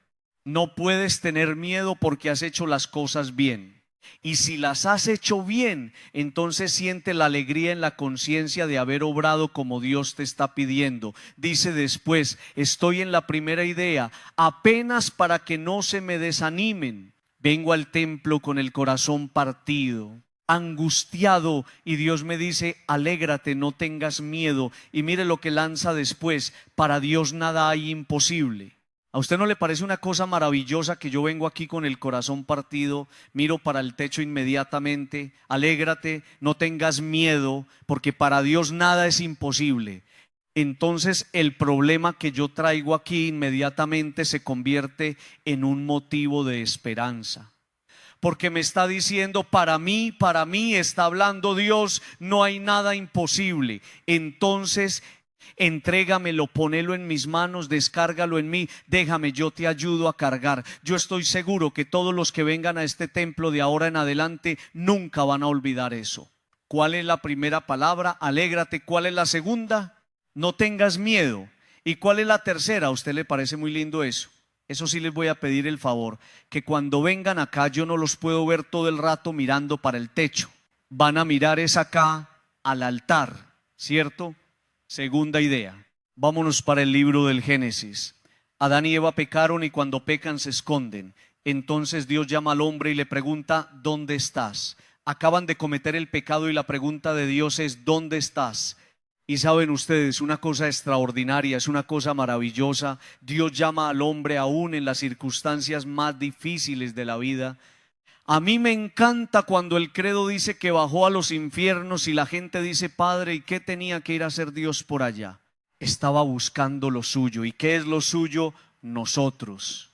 No puedes tener miedo porque has hecho las cosas bien. Y si las has hecho bien, entonces siente la alegría en la conciencia de haber obrado como Dios te está pidiendo. Dice después: estoy en la primera idea, apenas para que no se me desanimen. Vengo al templo con el corazón partido, angustiado, y Dios me dice: alégrate, no tengas miedo. Y mire lo que lanza después: para Dios nada hay imposible. ¿A usted no le parece una cosa maravillosa que yo vengo aquí con el corazón partido, miro para el techo inmediatamente? Alégrate, no tengas miedo, porque para Dios nada es imposible. Entonces el problema que yo traigo aquí inmediatamente se convierte en un motivo de esperanza, porque me está diciendo: para mí está hablando Dios, no hay nada imposible. Entonces entrégamelo, ponelo en mis manos, descárgalo en mí, déjame, yo te ayudo a cargar. Yo estoy seguro que todos los que vengan a este templo de ahora en adelante nunca van a olvidar eso. ¿Cuál es la primera palabra? Alégrate. ¿Cuál es la segunda? No tengas miedo. ¿Y cuál es la tercera? ¿A usted le parece muy lindo eso? Eso sí, les voy a pedir el favor, que cuando vengan acá yo no los puedo ver todo el rato mirando para el techo. Van a mirar es acá al altar, ¿cierto? Segunda idea. Vámonos para el libro del Génesis. Adán y Eva pecaron, y cuando pecan se esconden. Entonces Dios llama al hombre y le pregunta: ¿dónde estás? Acaban de cometer el pecado y la pregunta de Dios es: ¿dónde estás? Y saben ustedes, una cosa extraordinaria, es una cosa maravillosa. Dios llama al hombre aún en las circunstancias más difíciles de la vida. A mí me encanta cuando el credo dice que bajó a los infiernos, y la gente dice: Padre, ¿y qué tenía que ir a hacer Dios por allá? Estaba buscando lo suyo. ¿Y qué es lo suyo? Nosotros.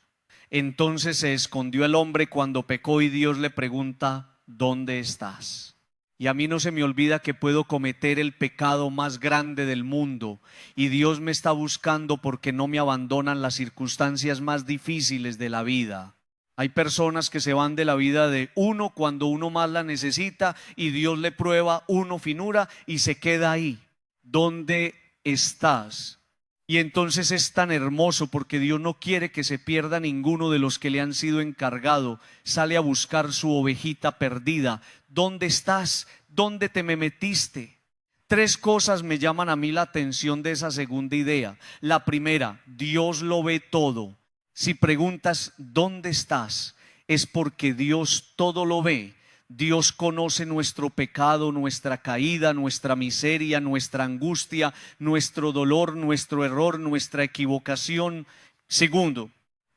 Entonces se escondió el hombre cuando pecó, y Dios le pregunta: ¿dónde estás? Y a mí no se me olvida que puedo cometer el pecado más grande del mundo, y Dios me está buscando porque no me abandonan las circunstancias más difíciles de la vida. Hay personas que se van de la vida de uno cuando uno más la necesita, y Dios le prueba uno finura y se queda ahí. ¿Dónde estás? Y entonces es tan hermoso porque Dios no quiere que se pierda ninguno de los que le han sido encargado. Sale a buscar su ovejita perdida. ¿Dónde estás? ¿Dónde te me metiste? Tres cosas me llaman a mí la atención de esa segunda idea. La primera, Dios lo ve todo. Si preguntas ¿dónde estás? Es porque Dios todo lo ve. Dios conoce nuestro pecado, nuestra caída, nuestra miseria, nuestra angustia, nuestro dolor, nuestro error, nuestra equivocación. Segundo,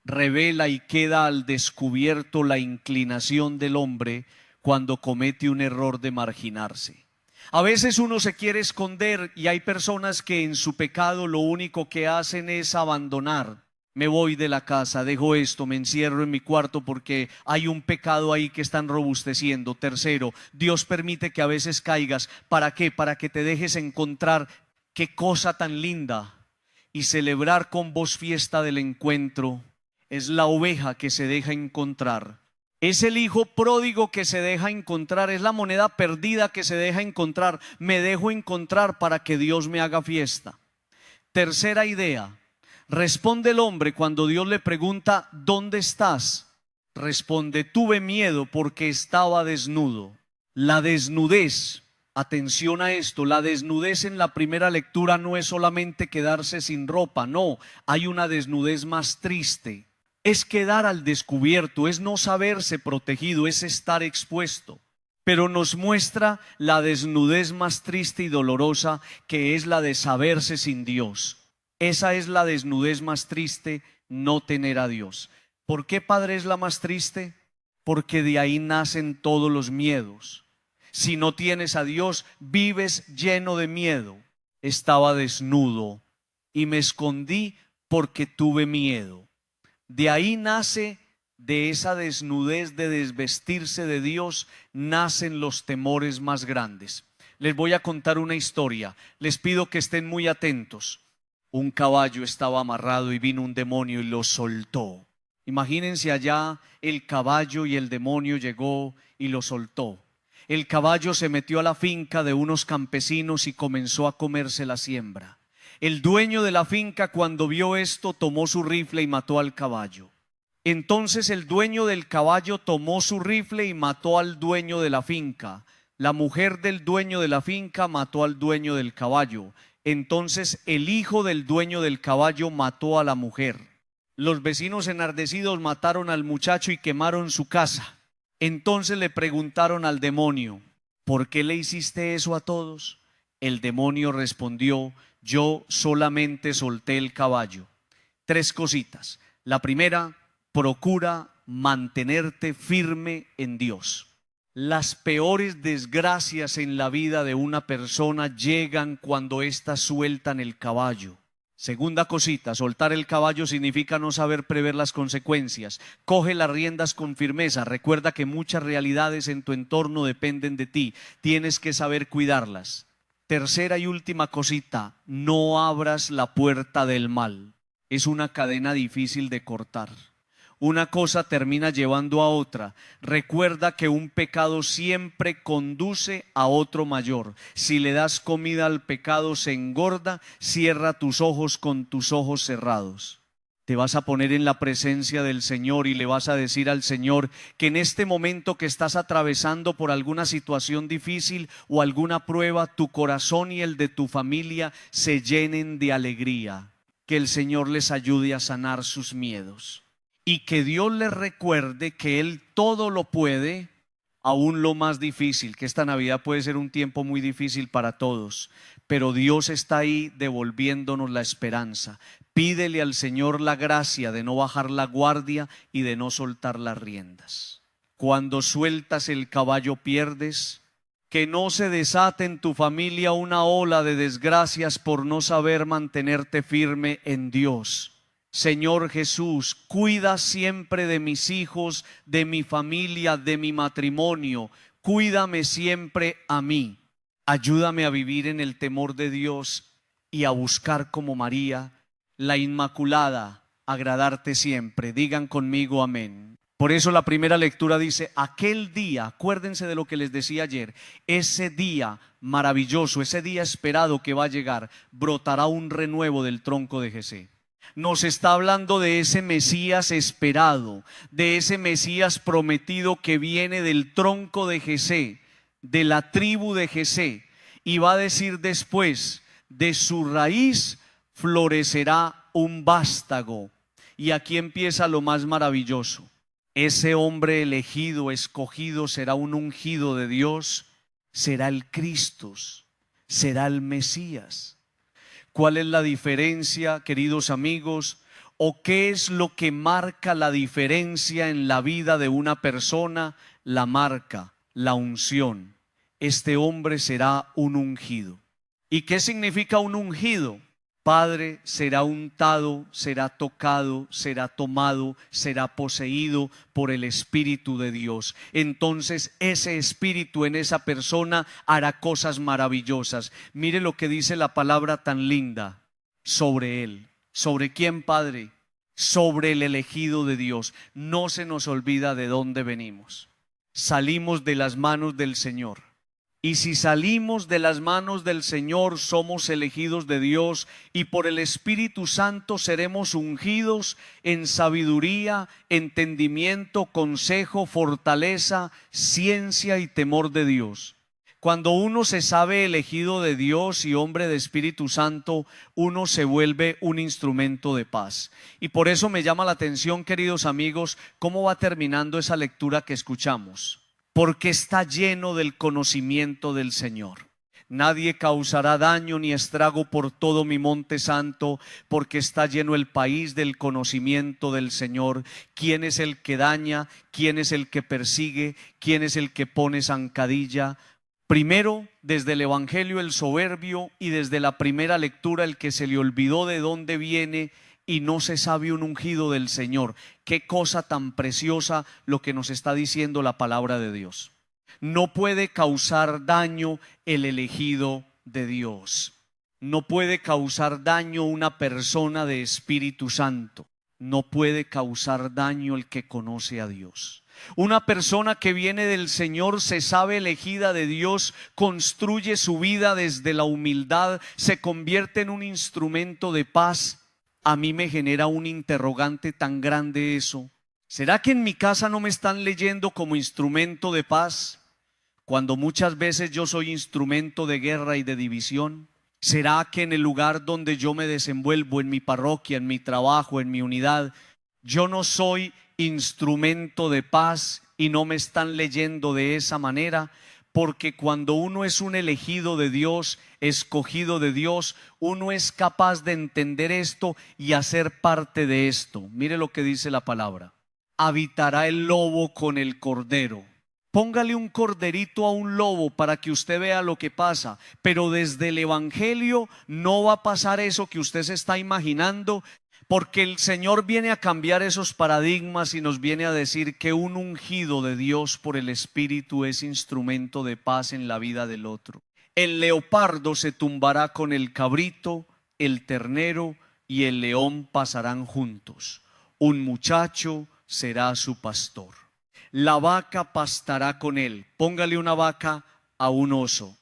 revela y queda al descubierto la inclinación del hombre cuando comete un error de marginarse. A veces uno se quiere esconder y hay personas que en su pecado lo único que hacen es abandonar. Me voy de la casa, dejo esto, me encierro en mi cuarto porque hay un pecado ahí que están robusteciendo. Tercero, Dios permite que a veces caigas. ¿Para qué? Para que te dejes encontrar. Qué cosa tan linda. Y celebrar con vos fiesta del encuentro. Es la oveja que se deja encontrar. Es el hijo pródigo que se deja encontrar. Es la moneda perdida que se deja encontrar. Me dejo encontrar para que Dios me haga fiesta. Tercera idea. Responde el hombre cuando Dios le pregunta ¿dónde estás? Responde, tuve miedo porque estaba desnudo. La desnudez, atención a esto, la desnudez en la primera lectura no es solamente quedarse sin ropa, no, hay una desnudez más triste. Es quedar al descubierto, es no saberse protegido, es estar expuesto. Pero nos muestra la desnudez más triste y dolorosa, que es la de saberse sin Dios. Esa es la desnudez más triste, no tener a Dios. ¿Por qué, Padre, es la más triste? Porque de ahí nacen todos los miedos. Si no tienes a Dios, vives lleno de miedo. Estaba desnudo y me escondí porque tuve miedo. De ahí nace, de esa desnudez de desvestirse de Dios, nacen los temores más grandes. Les voy a contar una historia. Les pido que estén muy atentos. Un caballo estaba amarrado y vino un demonio y lo soltó. Imagínense allá, el caballo y el demonio llegó y lo soltó. El caballo se metió a la finca de unos campesinos y comenzó a comerse la siembra. El dueño de la finca, cuando vio esto, tomó su rifle y mató al caballo. Entonces el dueño del caballo tomó su rifle y mató al dueño de la finca. La mujer del dueño de la finca mató al dueño del caballo. Entonces el hijo del dueño del caballo mató a la mujer. Los vecinos enardecidos mataron al muchacho y quemaron su casa. Entonces le preguntaron al demonio, ¿por qué le hiciste eso a todos? El demonio respondió, yo solamente solté el caballo. Tres cositas. La primera, procura mantenerte firme en Dios. Las peores desgracias en la vida de una persona llegan cuando éstas sueltan el caballo. Segunda cosita, soltar el caballo significa no saber prever las consecuencias. Coge las riendas con firmeza. Recuerda que muchas realidades en tu entorno dependen de ti. Tienes que saber cuidarlas. Tercera y última cosita, no abras la puerta del mal. Es una cadena difícil de cortar. Una cosa termina llevando a otra. Recuerda que un pecado siempre conduce a otro mayor. Si le das comida al pecado se engorda. Cierra tus ojos con tus ojos cerrados. Te vas a poner en la presencia del Señor y le vas a decir al Señor que en este momento que estás atravesando por alguna situación difícil o alguna prueba, tu corazón y el de tu familia se llenen de alegría. Que el Señor les ayude a sanar sus miedos. Y que Dios les recuerde que Él todo lo puede, aún lo más difícil, que esta Navidad puede ser un tiempo muy difícil para todos, pero Dios está ahí devolviéndonos la esperanza. Pídele al Señor la gracia de no bajar la guardia y de no soltar las riendas. Cuando sueltas el caballo pierdes. Que no se desate en tu familia una ola de desgracias por no saber mantenerte firme en Dios. Señor Jesús, cuida siempre de mis hijos, de mi familia, de mi matrimonio. Cuídame siempre a mí. Ayúdame a vivir en el temor de Dios y a buscar como María, la Inmaculada, agradarte siempre. Digan conmigo amén. Por eso la primera lectura dice, aquel día, acuérdense de lo que les decía ayer, ese día maravilloso, ese día esperado que va a llegar, brotará un renuevo del tronco de Jesé. Nos está hablando de ese Mesías esperado, de ese Mesías prometido que viene del tronco de Jesé, de la tribu de Jesé, y va a decir después, de su raíz florecerá un vástago. Y aquí empieza lo más maravilloso. Ese hombre elegido, escogido, será un ungido de Dios, será el Cristo, será el Mesías. ¿Cuál es la diferencia, queridos amigos? ¿O qué es lo que marca la diferencia en la vida de una persona? La marca, la unción. Este hombre será un ungido. ¿Y qué significa un ungido? Padre, será untado, será tocado, será tomado, será poseído por el Espíritu de Dios. Entonces ese Espíritu en esa persona hará cosas maravillosas. Mire lo que dice la palabra tan linda sobre él. ¿Sobre quién, Padre? Sobre el elegido de Dios. No se nos olvida de dónde venimos. Salimos de las manos del Señor. Y si salimos de las manos del Señor, somos elegidos de Dios y por el Espíritu Santo seremos ungidos en sabiduría, entendimiento, consejo, fortaleza, ciencia y temor de Dios. Cuando uno se sabe elegido de Dios y hombre de Espíritu Santo, uno se vuelve un instrumento de paz. Y por eso me llama la atención, queridos amigos, cómo va terminando esa lectura que escuchamos. Porque está lleno del conocimiento del Señor. Nadie causará daño ni estrago por todo mi monte santo, porque está lleno el país del conocimiento del Señor. ¿Quién es el que daña? ¿Quién es el que persigue? ¿Quién es el que pone zancadilla? Primero, desde el Evangelio el soberbio, y desde la primera lectura el que se le olvidó de dónde viene y no se sabe un ungido del Señor. Qué cosa tan preciosa lo que nos está diciendo la palabra de Dios. No puede causar daño el elegido de Dios. No puede causar daño una persona de Espíritu Santo. No puede causar daño el que conoce a Dios. Una persona que viene del Señor, se sabe elegida de Dios, construye su vida desde la humildad, se convierte en un instrumento de paz. A mí me genera un interrogante tan grande eso. ¿Será que en mi casa no me están leyendo como instrumento de paz, cuando muchas veces yo soy instrumento de guerra y de división? ¿Será que en el lugar donde yo me desenvuelvo, en mi parroquia, en mi trabajo, en mi unidad, yo no soy instrumento de paz y no me están leyendo de esa manera? Porque cuando uno es un elegido de Dios, escogido de Dios, uno es capaz de entender esto y hacer parte de esto. Mire lo que dice la palabra. Habitará el lobo con el cordero. Póngale un corderito a un lobo para que usted vea lo que pasa. Pero desde el Evangelio no va a pasar eso que usted se está imaginando, porque el Señor viene a cambiar esos paradigmas y nos viene a decir que un ungido de Dios por el Espíritu es instrumento de paz en la vida del otro. El leopardo se tumbará con el cabrito, el ternero y el león pasarán juntos. Un muchacho será su pastor. La vaca pastará con él. Póngale una vaca a un oso.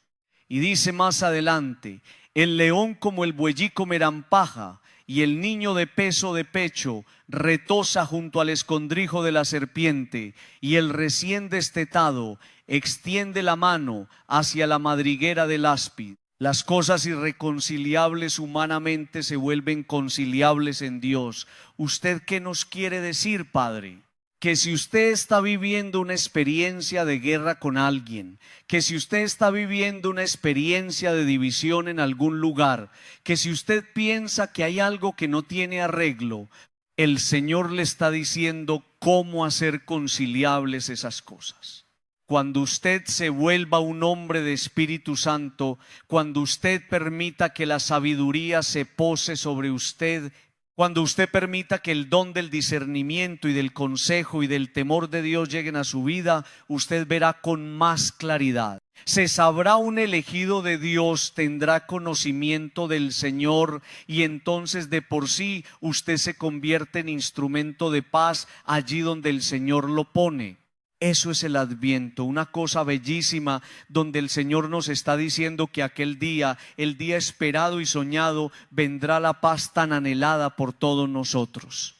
Y dice más adelante, el león como el bueyí comerán paja, y el niño de peso de pecho retosa junto al escondrijo de la serpiente, y el recién destetado extiende la mano hacia la madriguera del áspid. Las cosas irreconciliables humanamente se vuelven conciliables en Dios. ¿Usted qué nos quiere decir, Padre? Que si usted está viviendo una experiencia de guerra con alguien, que si usted está viviendo una experiencia de división en algún lugar, que si usted piensa que hay algo que no tiene arreglo, el Señor le está diciendo cómo hacer conciliables esas cosas. Cuando usted se vuelva un hombre de Espíritu Santo, cuando usted permita que la sabiduría se pose sobre usted, cuando usted permita que el don del discernimiento y del consejo y del temor de Dios lleguen a su vida, usted verá con más claridad. Se sabrá un elegido de Dios, tendrá conocimiento del Señor, y entonces de por sí usted se convierte en instrumento de paz allí donde el Señor lo pone. Eso es el Adviento, una cosa bellísima donde el Señor nos está diciendo que aquel día, el día esperado y soñado, vendrá la paz tan anhelada por todos nosotros.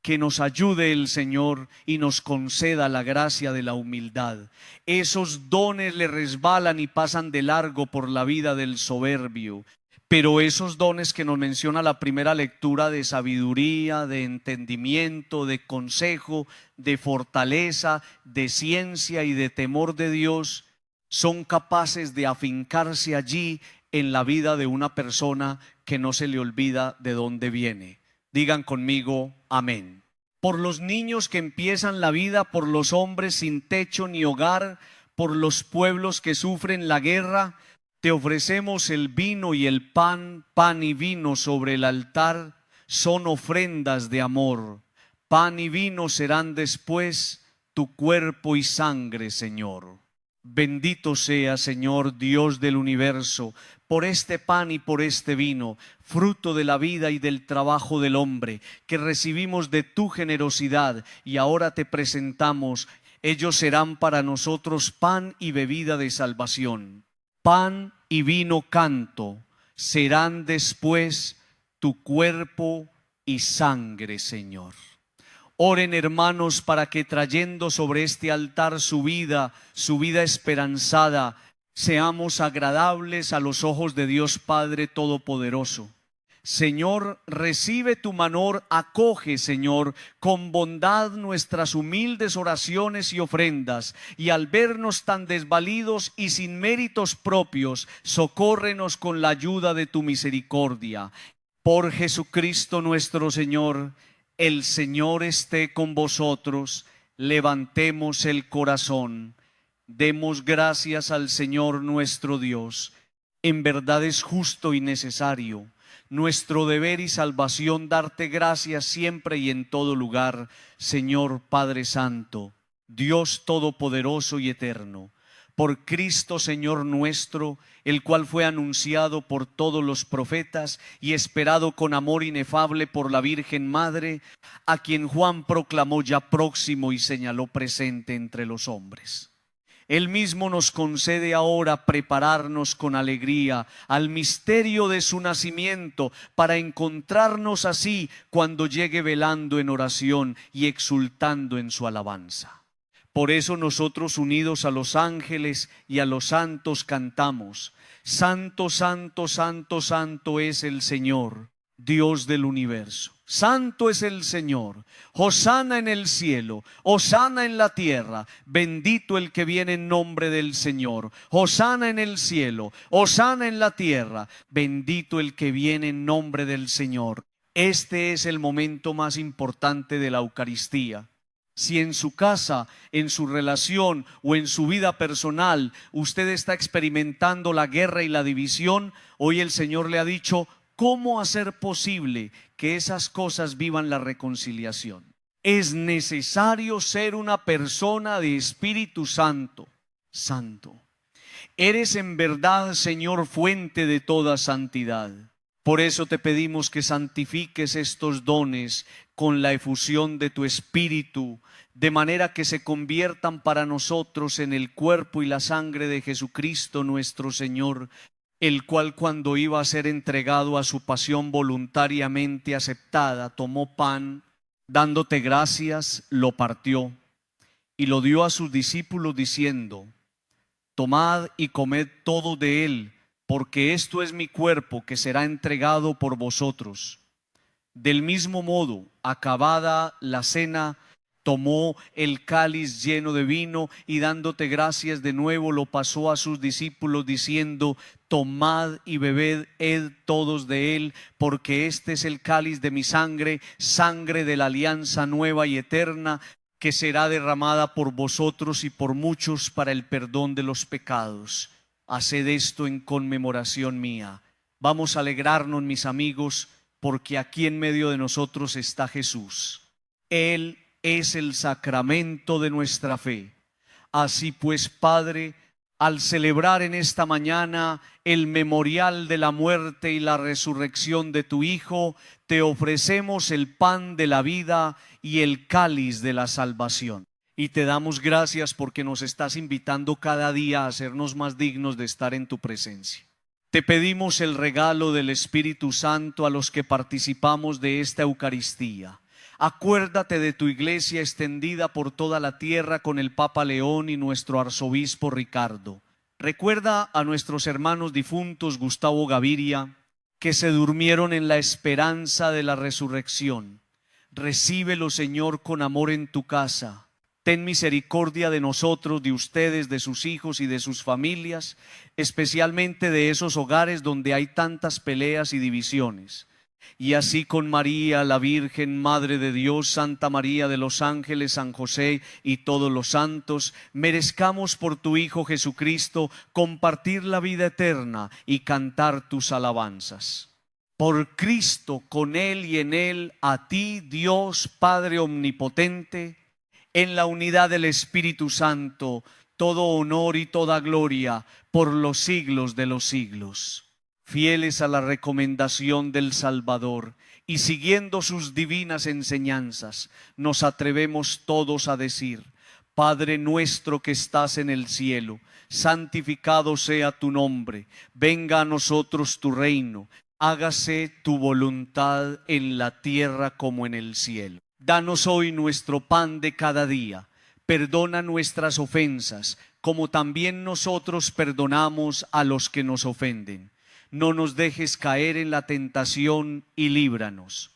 Que nos ayude el Señor y nos conceda la gracia de la humildad. Esos dones le resbalan y pasan de largo por la vida del soberbio. Pero esos dones que nos menciona la primera lectura, de sabiduría, de entendimiento, de consejo, de fortaleza, de ciencia y de temor de Dios, son capaces de afincarse allí en la vida de una persona que no se le olvida de dónde viene. Digan conmigo, amén. Por los niños que empiezan la vida, por los hombres sin techo ni hogar, por los pueblos que sufren la guerra, te ofrecemos el vino y el pan, pan y vino sobre el altar, son ofrendas de amor. Pan y vino serán después tu cuerpo y sangre, Señor. Bendito sea, Señor, Dios del universo, por este pan y por este vino, fruto de la vida y del trabajo del hombre, que recibimos de tu generosidad y ahora te presentamos. Ellos serán para nosotros pan y bebida de salvación. Pan y vino canto, serán después tu cuerpo y sangre, Señor. Oren, hermanos, para que trayendo sobre este altar su vida esperanzada, seamos agradables a los ojos de Dios Padre Todopoderoso. Señor, recibe tu manor, acoge, Señor, con bondad nuestras humildes oraciones y ofrendas, y al vernos tan desvalidos y sin méritos propios, socórrenos con la ayuda de tu misericordia. Por Jesucristo nuestro Señor. El Señor esté con vosotros. Levantemos el corazón. Demos gracias al Señor nuestro Dios. En verdad es justo y necesario, nuestro deber y salvación, darte gracias siempre y en todo lugar, Señor Padre Santo, Dios Todopoderoso y Eterno. Por Cristo Señor nuestro, el cual fue anunciado por todos los profetas y esperado con amor inefable por la Virgen Madre, a quien Juan proclamó ya próximo y señaló presente entre los hombres. Él mismo nos concede ahora prepararnos con alegría al misterio de su nacimiento, para encontrarnos así cuando llegue velando en oración y exultando en su alabanza. Por eso nosotros, unidos a los ángeles y a los santos, cantamos: Santo, santo, santo, santo es el Señor, Dios del universo. Santo es el Señor. Hosana en el cielo, hosana en la tierra. Bendito el que viene en nombre del Señor. Hosana en el cielo, hosana en la tierra. Bendito el que viene en nombre del Señor. Este es el momento más importante de la Eucaristía. Si en su casa, en su relación o en su vida personal usted está experimentando la guerra y la división, hoy el Señor le ha dicho cómo hacer posible que esas cosas vivan la reconciliación. Es necesario ser una persona de Espíritu Santo. Santo. Eres en verdad, Señor, fuente de toda santidad. Por eso te pedimos que santifiques estos dones con la efusión de tu Espíritu, de manera que se conviertan para nosotros en el cuerpo y la sangre de Jesucristo nuestro Señor, el cual, cuando iba a ser entregado a su pasión voluntariamente aceptada, tomó pan, dándote gracias, lo partió y lo dio a sus discípulos diciendo: tomad y comed todo de él, porque esto es mi cuerpo que será entregado por vosotros. Del mismo modo, acabada la cena, tomó el cáliz lleno de vino y dándote gracias de nuevo lo pasó a sus discípulos diciendo: tomad y bebed todos de él, porque este es el cáliz de mi sangre, sangre de la alianza nueva y eterna, que será derramada por vosotros y por muchos para el perdón de los pecados. Haced esto en conmemoración mía. Vamos a alegrarnos, mis amigos, porque aquí en medio de nosotros está Jesús. Él es el sacramento de nuestra fe. Así pues, Padre, al celebrar en esta mañana el memorial de la muerte y la resurrección de tu Hijo, te ofrecemos el pan de la vida y el cáliz de la salvación. Y te damos gracias porque nos estás invitando cada día a hacernos más dignos de estar en tu presencia. Te pedimos el regalo del Espíritu Santo a los que participamos de esta Eucaristía. Acuérdate de tu iglesia extendida por toda la tierra con el Papa León y nuestro arzobispo Ricardo. Recuerda a nuestros hermanos difuntos Gustavo Gaviria, que se durmieron en la esperanza de la resurrección. Recíbelo, Señor, con amor en tu casa. Ten misericordia de nosotros, de ustedes, de sus hijos y de sus familias, especialmente de esos hogares donde hay tantas peleas y divisiones. Y así con María, la Virgen, Madre de Dios, Santa María de los Ángeles, San José y todos los santos, merezcamos por tu Hijo Jesucristo compartir la vida eterna y cantar tus alabanzas. Por Cristo, con Él y en Él, a ti, Dios Padre Omnipotente, en la unidad del Espíritu Santo, todo honor y toda gloria por los siglos de los siglos. Fieles a la recomendación del Salvador y siguiendo sus divinas enseñanzas, nos atrevemos todos a decir: Padre nuestro que estás en el cielo, santificado sea tu nombre, venga a nosotros tu reino, hágase tu voluntad en la tierra como en el cielo. Danos hoy nuestro pan de cada día, perdona nuestras ofensas, como también nosotros perdonamos a los que nos ofenden. No nos dejes caer en la tentación y líbranos